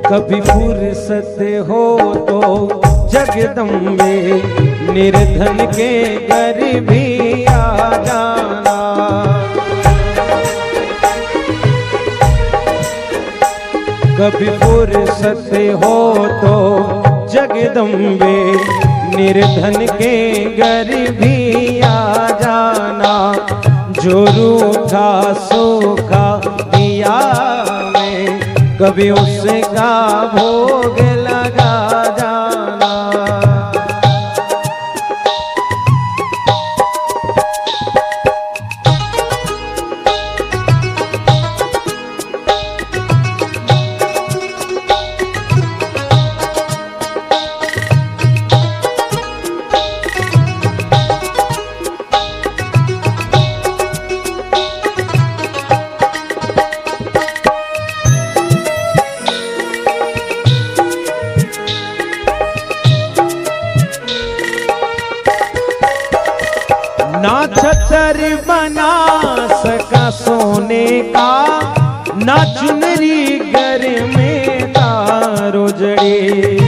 कभी फुर्सत हो तो जगदम्बे निर्धन के घर भी आ जाना। कभी फुर्सत हो तो जगदम्बे निर्धन के घर भी आ जाना। जो रूठा सूखा दिया में कभी उसका भोग लगा जाना। ना छतर बना सका सोने का, ना चुनरी घर में तारो जड़े।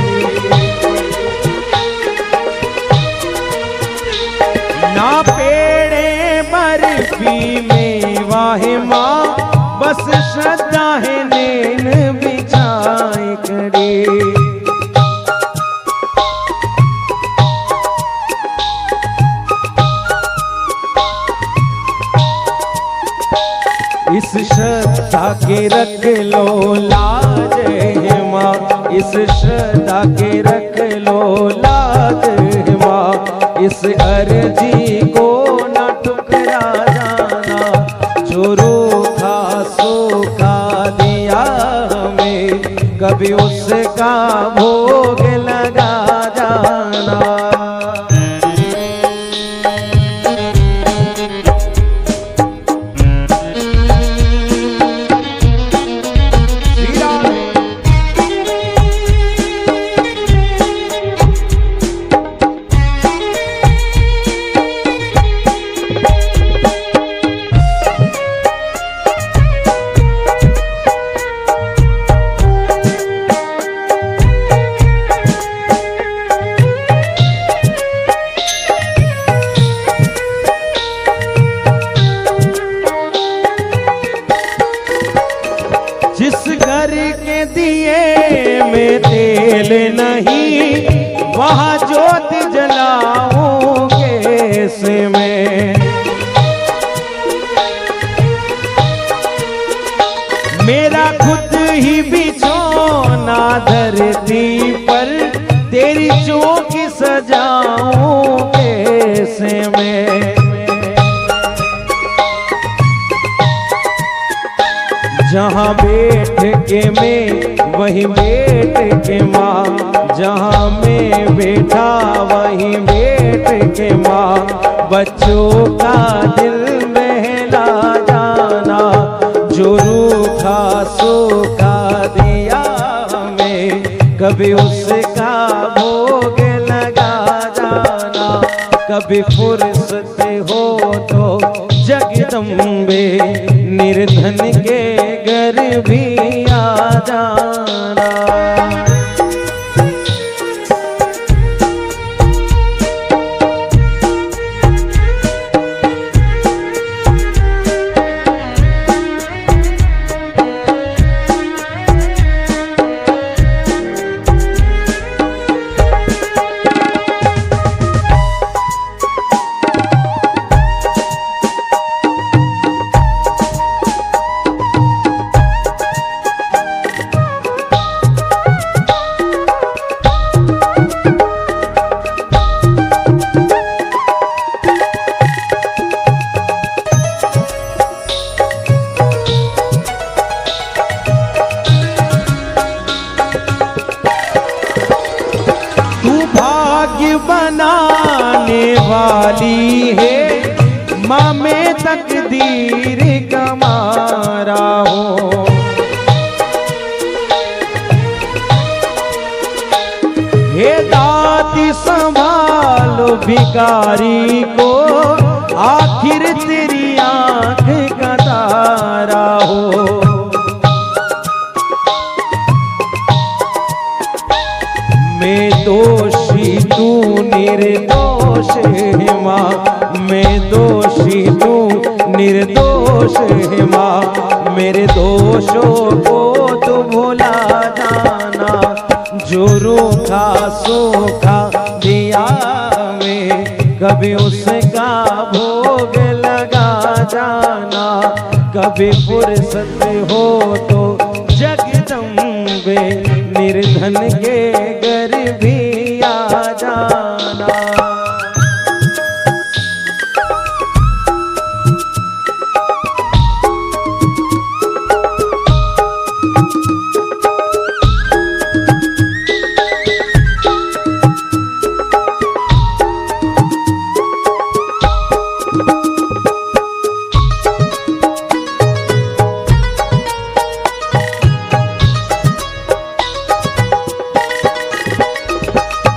ना पेड़े बर्फी में वाहे माँ, बस श्रद्धा है नैन बिछाए करे। इस श्रद्धा के रख लो लाज है माँ, इस श्रद्धा के रख लो लाज है माँ। इस अर्जी को न ठुकरा जाना। जो रूखा सूखा दिया हमें कभी उसका भोग लगा जाना। जिस घर के दिए में तेल नहीं, वहाँ ज्योत जलाऊं कैसे मैं। मेरा खुद ही बिछौना धरती पर, तेरी चौक सजाऊं कैसे मैं। जहाँ बैठ के मैं वहीं बैठ के माँ, जहाँ मैं बैठा वहीं बैठ के माँ। बच्चों का दिल बहला जाना। जो रूखा सूखा दिया हमें कभी उसका भोग लगा जाना। कभी फुर्सत हो तो जगदम्बे निर्धन के घर भी आ जाना। बनाने वाली है माँ में तकदीर का मारा हो। हे दाती संभालो भिखारी को, आखिर तेरी आंख का तारा हो। भी तू निर्दोष है माँ, मेरे दोषों को तू भुला जाना। जो रूखा सूखा दिया में कभी उसका भोग लगा जाना। कभी फुर्सत हो तो जगदम्बे निर्धन के घर भी आ जाना।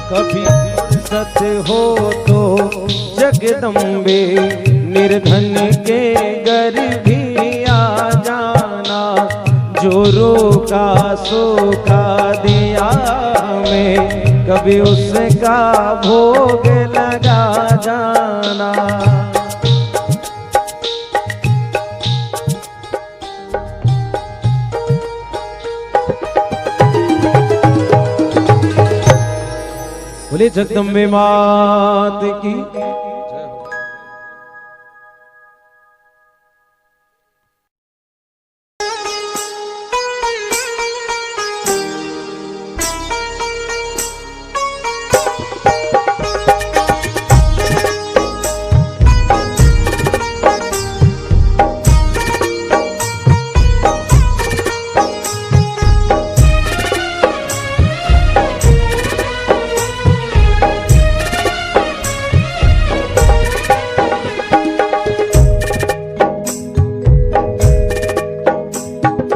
कभी फुर्सत हो तो जगदम्बे निर्धन के घर भी आ जाना। जो रोका सूखा दिया में कभी उसका भोग लगा जाना। बोले जगदम्बे मात की।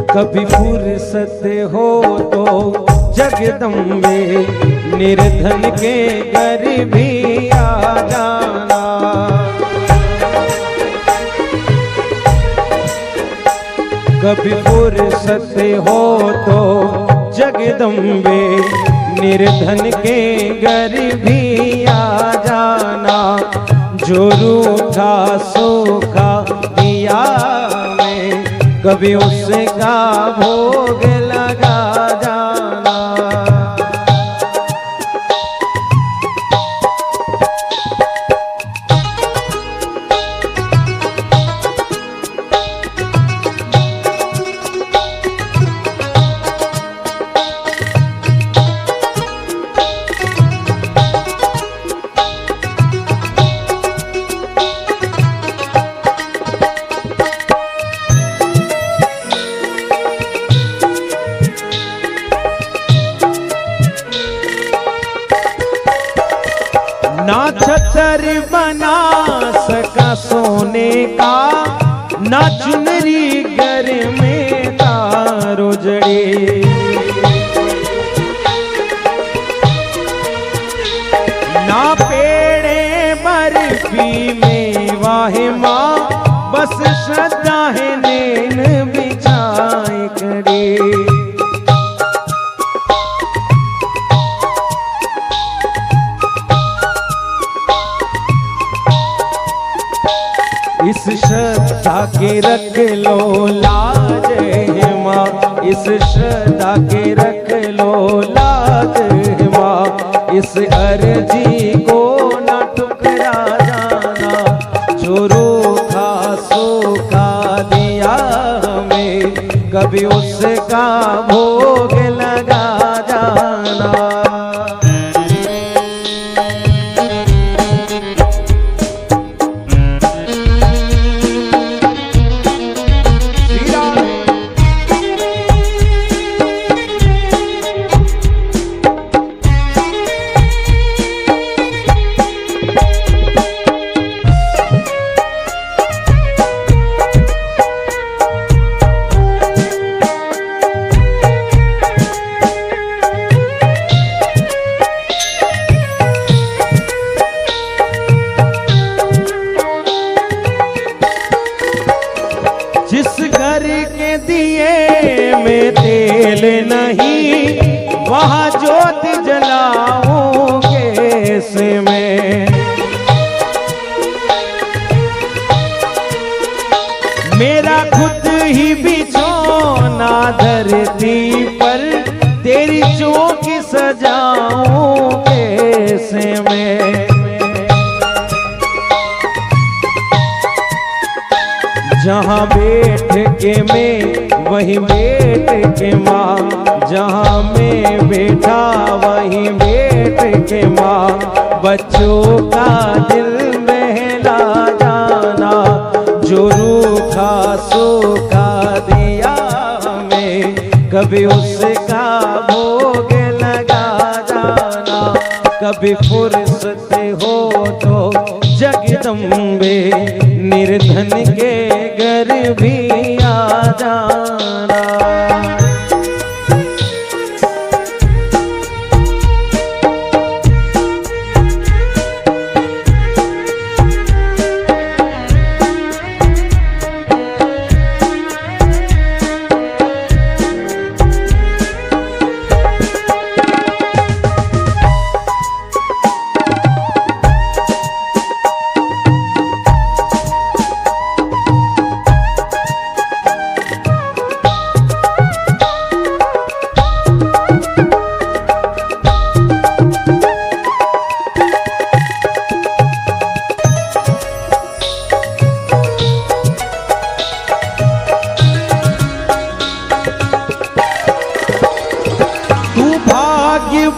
कभी फुर्सत हो तो जगदम्बे निर्धन के घर भी आ जाना। कभी फुर्सत हो तो जगदम्बे निर्धन के घर भी आ जाना। जो रूखा सूखा दिया में कभी उसका भोग लगा जाना। ना छतर बना सका सोने का, ना चुनरी घर में तारो जड़े। ना पेड़े बर्फी में वाहे माँ, बस श्रद्धा है नैन बिछाए खड़े। इस श्रद्धा के रख लो लाज है माँ, इस श्रद्धा के रख लो लाज है माँ। इस अर्जी को न ठुकरा जाना। जो रूखा सूखा दिया में कभी उसका भोग लगा जाना। जिस घर के दिए में तेल नहीं, वहाँ ज्योति जलाऊं कैसे मैं। खुद ही बिछौना धरती पर, तेरी चौकी सजाऊं कैसे मैं। जहाँ बैठ के मैं वहीं बैठ के माँ, जहाँ मैं बैठा वहीं बैठ के माँ, बच्चों का दिल बहला जाना, जो रूखा सूखा दिया मैं, कभी उसका भोग लगा जाना। कभी फुर्सत हो तो जगदम्बे, निर्धन के घर भी आ जाना।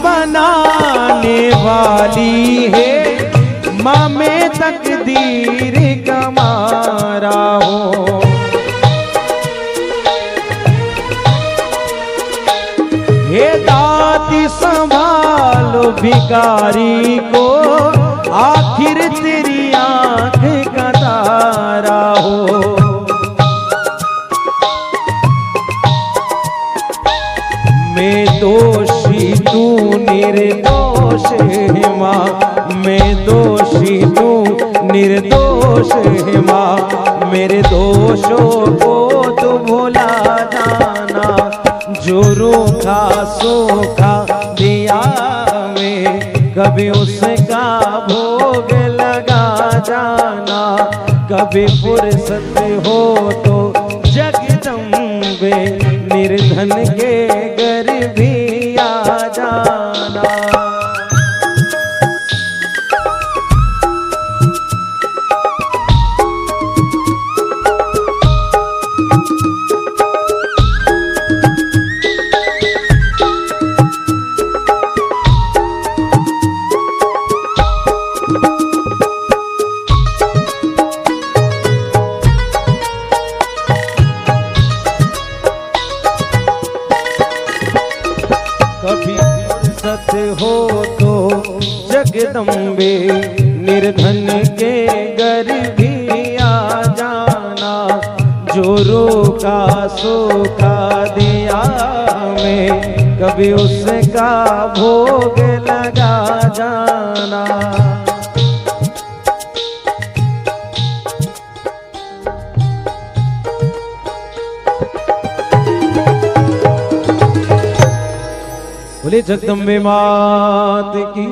बनाने वाली है माँ, मैं तकदीर का मारा हूँ। हे दाती संभालो भिखारी को, आखिर तेरी आंख का तारा हो। मैं दोषी तू निर्दोष है माँ, मैं दोषी तू निर्दोष है माँ, मेरे दोषों को तो भुला जाना, जो रूखा सूखा दिया मैं, कभी उसका भोग लगा जाना। कभी फुर्सत हो तो जगदम्बे, निर्धन के घर भी आ जाना। कभी फुर्सत हो तो जगदम्बे, निर्धन के घर भी आ जाना, जो रूखा सूखा दिया मैं, कभी उसका भोग लगा जाना। बोले जगदम्बे मात की।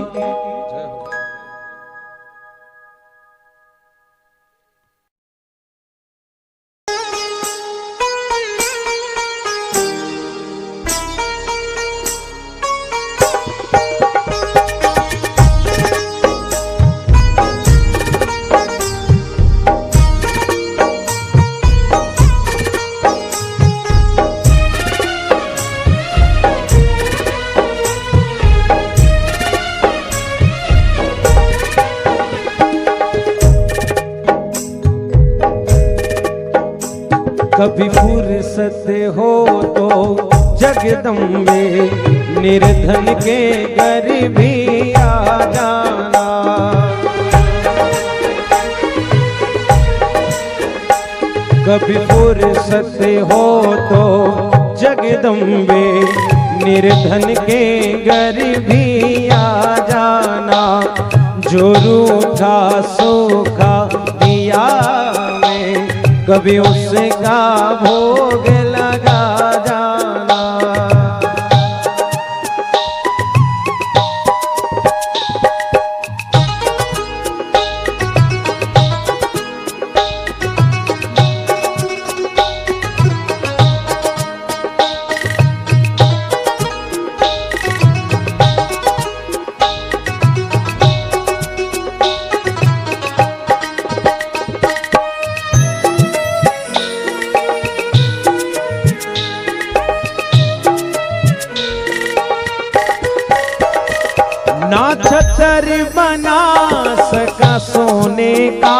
कभी फुर्सत हो तो जगदम्बे, निर्धन के घर भी आ जाना। कभी फुर्सत हो तो जगदम्बे, निर्धन के घर भी आ जाना, जो रूठा सूखा दिया मैं, कभी उसका भोग लगा जाना। बना सका सोने का,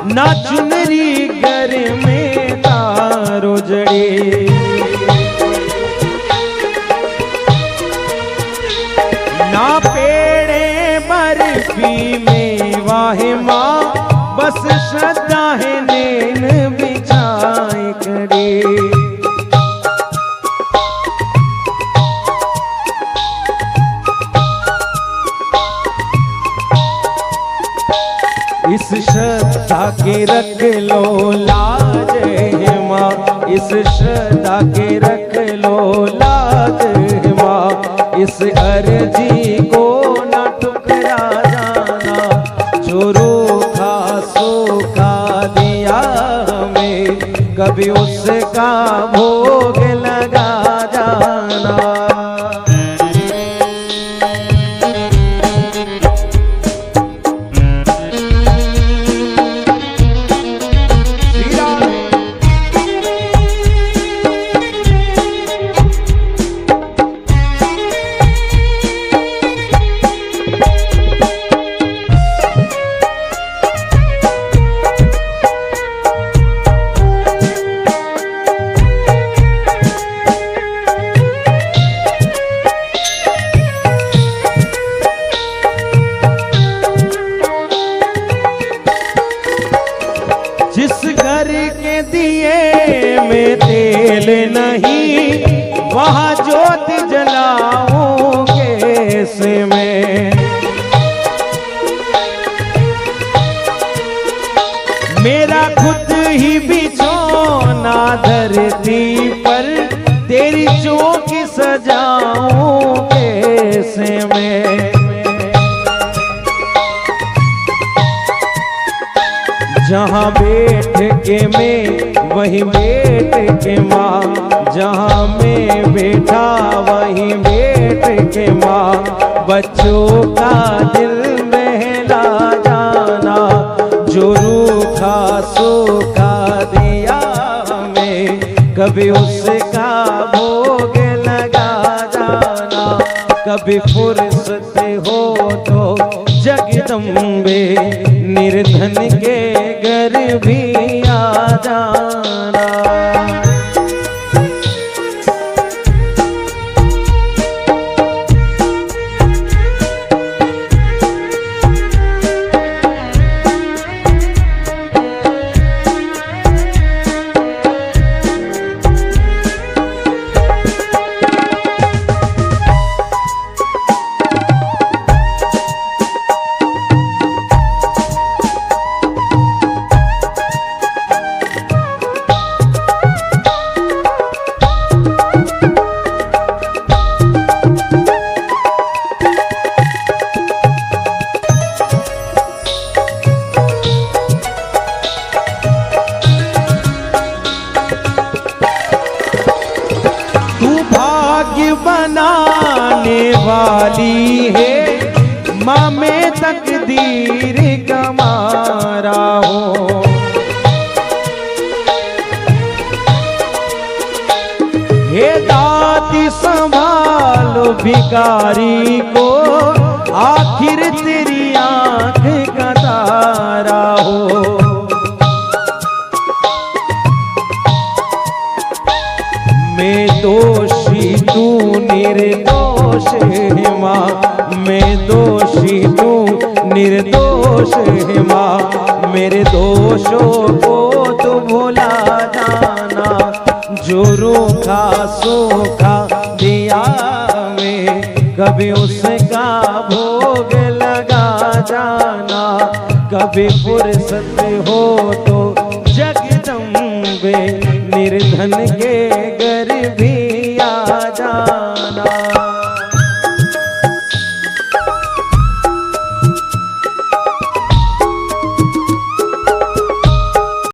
ना चुनरी घर में तारो जड़े। ना पेड़े बर्फी में वाहे माँ, बस श्रद्धा है नैन बिछाए करे। इस श्रद्धा के रख लो लाज है माँ, इस श्रद्धा के रख लो लाज है माँ। इस अर्जी को न ठुकरा जाना, जो रूखा सूखा दिया हमें, कभी उसका भोग लगा जाना। जिस घर के दिए में तेल नहीं, वहाँ ज्योति जलाऊं कैसे मैं। मेरा खुद ही बिछौना धरती पर, तेरी चौकी सजाऊं कैसे मैं। जहाँ बैठ के मैं वहीं बैठ के माँ, जहाँ मैं बैठा वहीं बैठ के माँ। बच्चों का दिल बहला जाना, जो रूखा सूखा दिया हमें, कभी उसका भोग लगा जाना। कभी फुर्सत हो तो जगदम्बे, निर्धन के घर भी आ जाना। बनाने वाली है माँ, में तकदीर का मारा हो। हे दाती संभालो भिखारी को, आखिर तेरी आंख का तारा हो। मैं दोषी तू निर्दोष है माँ, मैं दोषी तू निर्दोष है माँ। मेरे दोषों को तो भुला जाना, जो रूखा सूखा दिया में, कभी उसका भोग लगा जाना। कभी फुर्सत हो तो जगदम्बे, निर्धन के घर भी